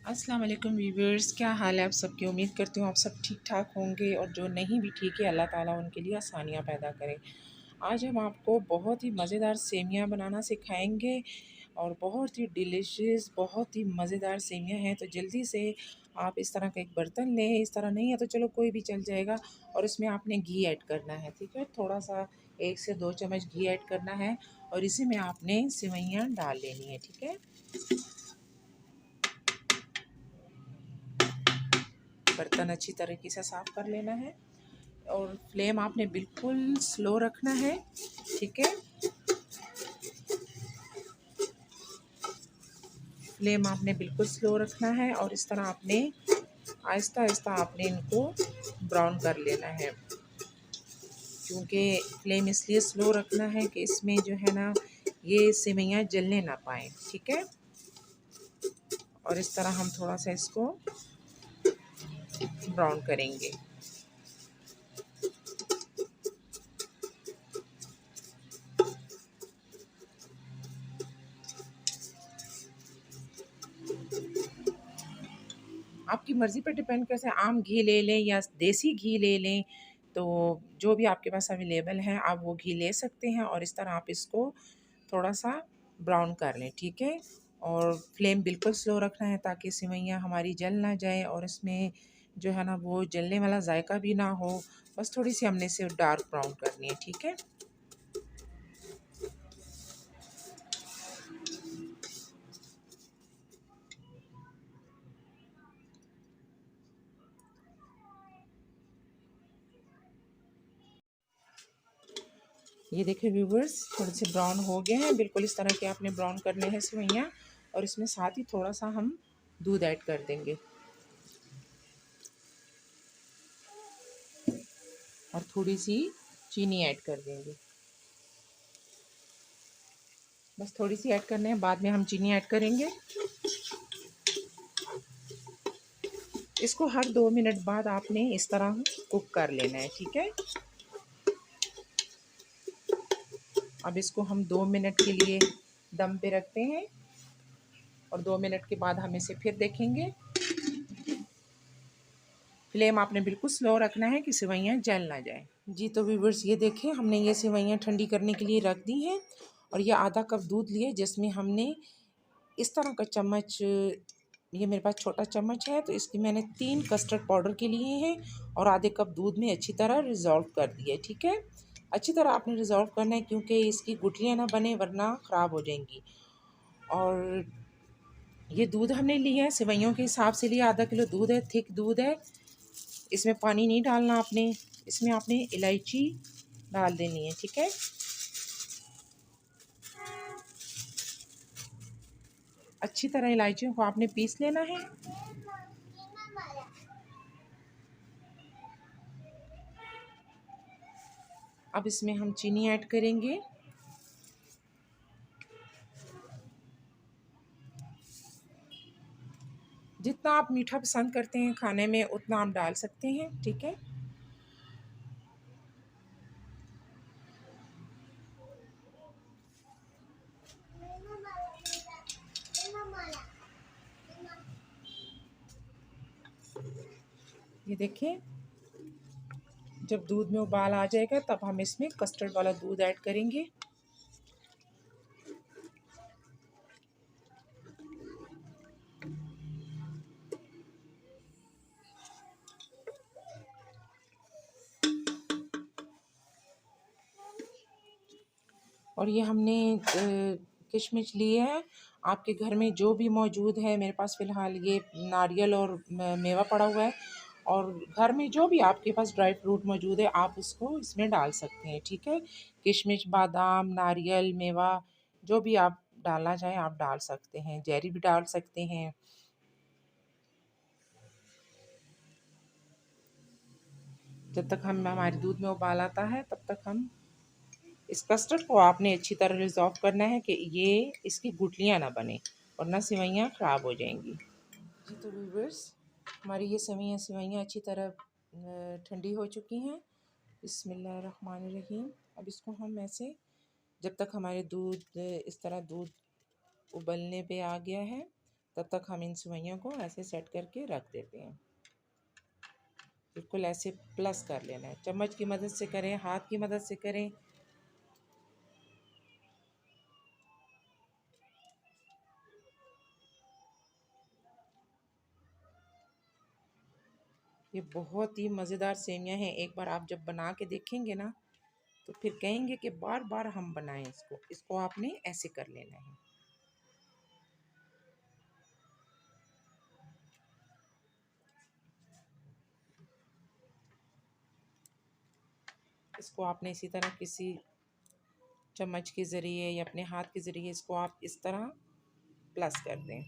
अस्सलाम वालेकुम व्यूवर्स, क्या हाल है आप सबकी। उम्मीद करती हूँ आप सब ठीक ठाक होंगे और जो नहीं भी ठीक है अल्लाह ताला उनके लिए आसानियाँ पैदा करें। आज हम आपको बहुत ही मज़ेदार सेमियाँ बनाना सिखाएंगे और बहुत ही डिलीशियस, बहुत ही मज़ेदार सेमियाँ हैं। तो जल्दी से आप इस तरह का एक बर्तन लें, इस तरह नहीं है तो चलो कोई भी चल जाएगा, और इसमें आपने घी ऐड करना है। ठीक है, थोड़ा सा 1 से 2 चम्मच घी ऐड करना है और इसी में आपने सेवइयाँ डाल लेनी है। ठीक है, बर्तन अच्छी तरीके से साफ़ कर लेना है और फ्लेम आपने बिल्कुल स्लो रखना है। ठीक है, फ्लेम आपने बिल्कुल स्लो रखना है और इस तरह आपने आहिस्ता आहिस्ता आपने इनको ब्राउन कर लेना है। क्योंकि फ्लेम इसलिए स्लो रखना है कि इसमें जो है ना ये सेवइयाँ जलने ना पाए। ठीक है, और इस तरह हम थोड़ा सा इसको ब्राउन करेंगे। आपकी मर्ज़ी पर डिपेंड करता है, आम घी ले लें या देसी घी ले लें, तो जो भी आपके पास अवेलेबल है आप वो घी ले सकते हैं और इस तरह आप इसको थोड़ा सा ब्राउन कर लें। ठीक है, और फ्लेम बिल्कुल स्लो रखना है ताकि सेवइयाँ हमारी जल ना जाए और इसमें जो है ना वो जलने वाला जायका भी ना हो। बस थोड़ी सी हमने इसे डार्क ब्राउन करनी है। ठीक है, ये देखिए व्यूवर्स, थोड़े से ब्राउन हो गए हैं। बिल्कुल इस तरह के आपने ब्राउन करने हैं सेवइयाँ, और इसमें साथ ही थोड़ा सा हम दूध ऐड कर देंगे और थोड़ी सी चीनी ऐड कर देंगे। बस थोड़ी सी ऐड करने हैं, बाद में हम चीनी ऐड करेंगे। इसको हर 2 मिनट बाद आपने इस तरह कुक कर लेना है। ठीक है, अब इसको हम 2 मिनट के लिए दम पे रखते हैं और 2 मिनट के बाद हम इसे फिर देखेंगे। फ्लेम आपने बिल्कुल स्लो रखना है कि सेवइयाँ जल ना जाए। जी तो व्यूवर्स, ये देखें हमने ये सेवइयाँ ठंडी करने के लिए रख दी हैं और ये आधा कप दूध लिए जिसमें हमने इस तरह का चम्मच, ये मेरे पास छोटा चम्मच है तो इसकी मैंने 3 कस्टर्ड पाउडर के लिए हैं और आधे कप दूध में अच्छी तरह रिजॉल्व कर दिया है। ठीक है, अच्छी तरह आपने रिजॉल्व करना है क्योंकि इसकी गुठलियाँ ना बने वरना ख़राब हो जाएंगी। और ये दूध हमने लिया है सेवइयों के हिसाब से लिया, आधा किलो दूध है, थिक दूध है। इसमें पानी नहीं डालना आपने, इसमें आपने इलायची डाल देनी है। ठीक है, अच्छी तरह इलायचियों को आपने पीस लेना है। अब इसमें हम चीनी ऐड करेंगे। जितना आप मीठा पसंद करते हैं खाने में उतना आप डाल सकते हैं। ठीक है, ये देखिए जब दूध में उबाल आ जाएगा तब हम इसमें कस्टर्ड वाला दूध ऐड करेंगे। और ये हमने किशमिश लिए हैं, आपके घर में जो भी मौजूद है। मेरे पास फ़िलहाल ये नारियल और मेवा पड़ा हुआ है, और घर में जो भी आपके पास ड्राई फ्रूट मौजूद है आप उसको इसमें डाल सकते हैं। ठीक है, किशमिश, बादाम, नारियल, मेवा जो भी आप डालना चाहें आप डाल सकते हैं, जैरी भी डाल सकते हैं। जब तक हम हमारे दूध में उबाल आता है तब तक हम इस कस्टर्ड को आपने अच्छी तरह रिजॉल्व करना है कि ये इसकी गुठलियाँ ना बने वरना सेवइयाँ ख़राब हो जाएंगी। जी तो व्यूवर्स, हमारी ये सेवइयाँ अच्छी तरह ठंडी हो चुकी हैं। बिस्मिल्लाहिर्रहमानिर्रहीम। अब इसको हम ऐसे, जब तक हमारे दूध इस तरह दूध उबलने पे आ गया है तब तक हम इन सेवइयों को ऐसे सेट करके रख देते हैं। बिल्कुल ऐसे प्लस कर लेना है, चम्मच की मदद से करें, हाथ की मदद से करें। ये बहुत ही मज़ेदार सेवइयाँ हैं। एक बार आप जब बना के देखेंगे ना तो फिर कहेंगे कि बार बार हम बनाएं इसको। इसको आपने ऐसे कर लेना है। इसको आपने इसी तरह किसी चम्मच के ज़रिए या अपने हाथ के ज़रिए इसको आप इस तरह प्लस कर दें।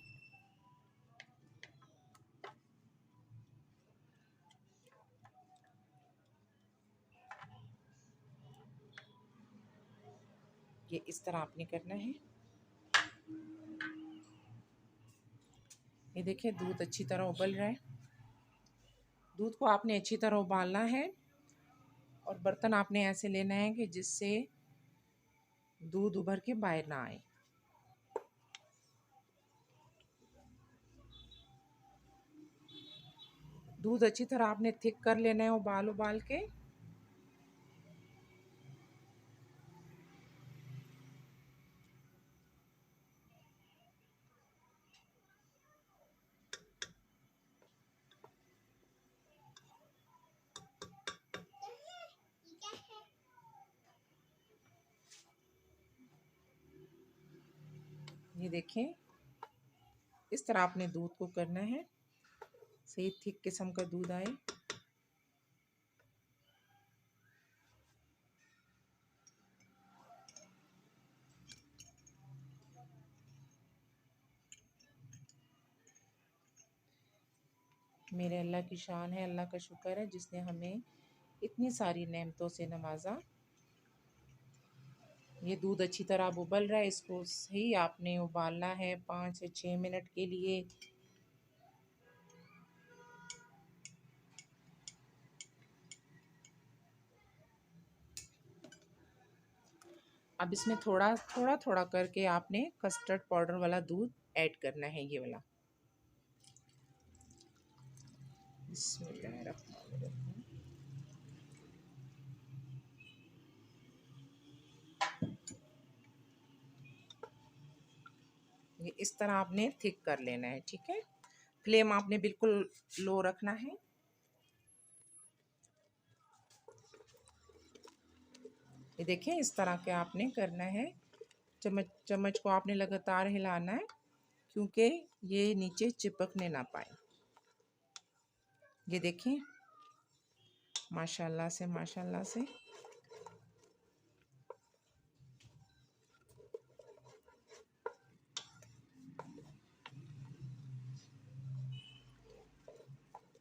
ये इस तरह आपने करना है। ये देखिए दूध अच्छी तरह उबल रहा है। दूध को आपने अच्छी तरह उबालना है और बर्तन आपने ऐसे लेना है कि जिससे दूध उभर के बाहर ना आए। दूध अच्छी तरह आपने थिक कर लेना है उबाल उबाल के। ये देखें इस तरह आपने दूध को करना है, सही थिक किस्म का दूध आए। मेरे अल्लाह की शान है, अल्लाह का शुक्र है जिसने हमें इतनी सारी नेमतों से नवाजा। ये दूध अच्छी तरह अब उबल रहा है। इसको सही आपने उबालना है 5 से 6 मिनट के लिए। अब इसमें थोड़ा थोड़ा थोड़ा करके आपने कस्टर्ड पाउडर वाला दूध ऐड करना है, ये वाला। बिस्मिल्लाहिर्रहमानिर्रहीम। ये इस तरह आपने थिक कर लेना है, ठीक है। फ्लेम आपने बिल्कुल लो रखना है। ये देखिए इस तरह के आपने करना है। चम्मच चम्मच को आपने लगातार हिलाना है क्योंकि ये नीचे चिपकने ना पाए। ये देखिए माशाल्लाह से माशाल्लाह से।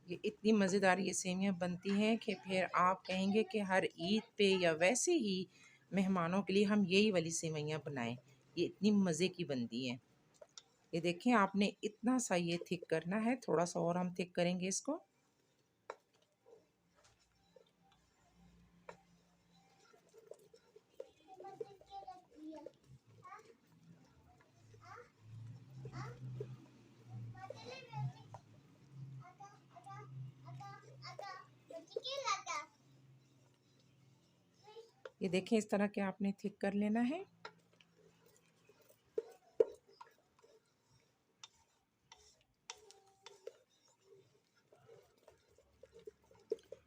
ये इतनी मज़ेदार ये सेवियाँ बनती हैं कि फिर आप कहेंगे कि हर ईद पे या वैसे ही मेहमानों के लिए हम यही वाली सेवइयाँ बनाएं। ये इतनी मज़े की बनती हैं। ये देखें आपने इतना सा ये थिक करना है, थोड़ा सा और हम थिक करेंगे इसको। ये देखें इस तरह के आपने थिक कर लेना है।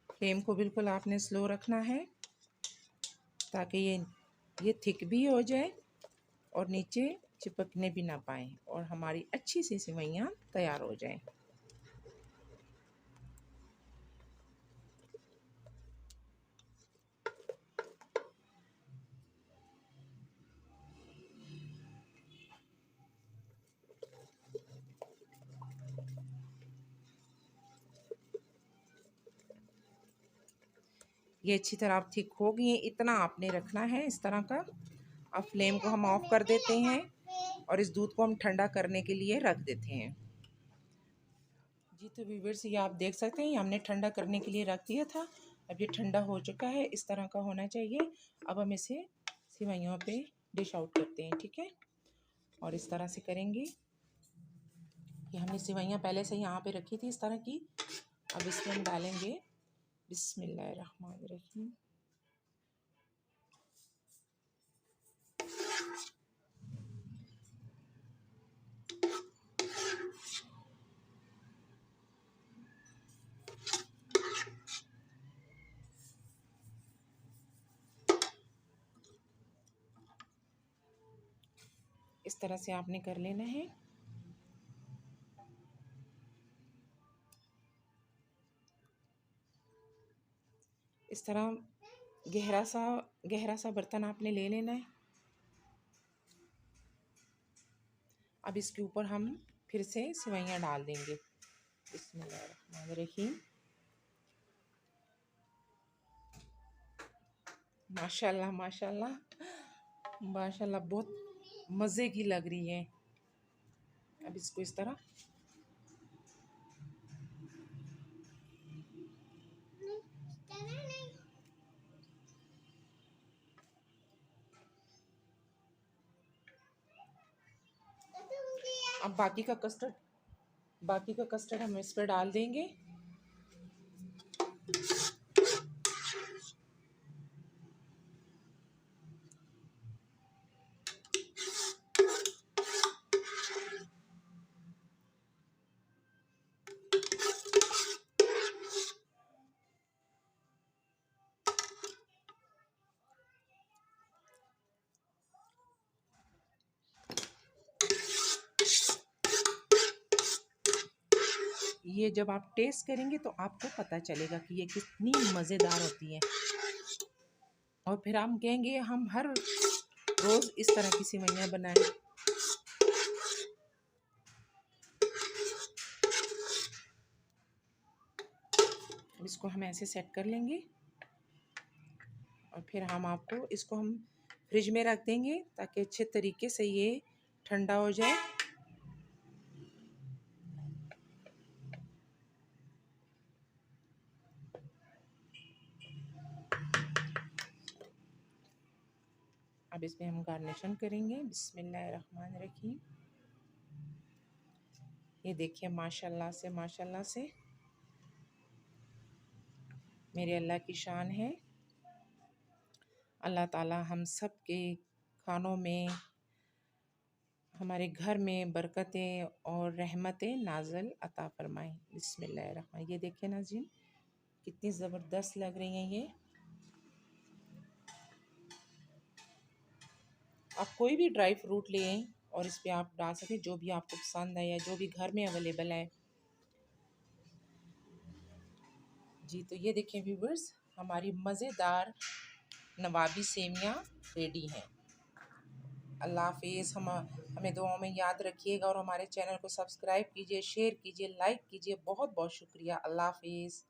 फ्लेम को बिल्कुल आपने स्लो रखना है ताकि ये थिक भी हो जाए और नीचे चिपकने भी ना पाए और हमारी अच्छी सी सेवइयाँ तैयार हो जाएं। ये अच्छी तरह आप थिक हो गई है, इतना आपने रखना है इस तरह का। अब फ्लेम को हम ऑफ कर देते हैं और इस दूध को हम ठंडा करने के लिए रख देते हैं। जी तो व्यूअर्स ये आप देख सकते हैं, ये हमने ठंडा करने के लिए रख दिया था। अब ये ठंडा हो चुका है, इस तरह का होना चाहिए। अब हम इसे सेवइयों पे डिश आउट करते हैं, ठीक है। और इस तरह से करेंगे। ये हमने सेवइयाँ पहले से यहाँ पे रखी थी इस तरह की। अब इसमें हम डालेंगे बिस्मिल्लाहिर्रहमानिर्रहीम। इस तरह से आपने कर लेना है। इस तरह गहरा सा बर्तन आपने ले लेना है। अब इसके ऊपर हम फिर से सेवइयाँ डाल देंगे। बिस्मिल्लाहिर्रहमानिर्रहीम। माशाल्लाह माशाल्लाह माशाल्लाह, बहुत मज़े की लग रही है। अब इसको इस तरह अब बाकी का कस्टर्ड हम इस पर डाल देंगे। ये जब आप टेस्ट करेंगे तो आपको पता चलेगा कि ये कितनी मज़ेदार होती है। और फिर हम कहेंगे हम हर रोज़ इस तरह की सेवइयाँ बनाएं। इसको हम ऐसे सेट कर लेंगे और फिर इसको हम फ्रिज में रख देंगे ताकि अच्छे तरीके से ये ठंडा हो जाए। अब इसमें हम गार्निशन करेंगे बिस्मिल्लाहिर्रहमानिर्रहीम। ये देखिए माशाल्लाह से मेरे अल्लाह की शान है। अल्लाह ताला हम सब के खानों में, हमारे घर में बरकतें और रहमतें नाज़िल अता फ़रमाएं। बिस्मिल्लाहिर्रहमान। ये देखिए नाज़रीन कितनी ज़बरदस्त लग रही हैं ये। आप कोई भी ड्राई फ्रूट लें और इस पर आप डाल सकें जो भी आपको पसंद है या जो भी घर में अवेलेबल है। जी तो ये देखिए व्यूवर्स, हमारी मज़ेदार नवाबी सेमियाँ रेडी हैं। अल्लाह हाफिज़। हमें दुआओं में याद रखिएगा और हमारे चैनल को सब्सक्राइब कीजिए, शेयर कीजिए, लाइक कीजिए। बहुत बहुत शुक्रिया। अल्लाह हाफिज़।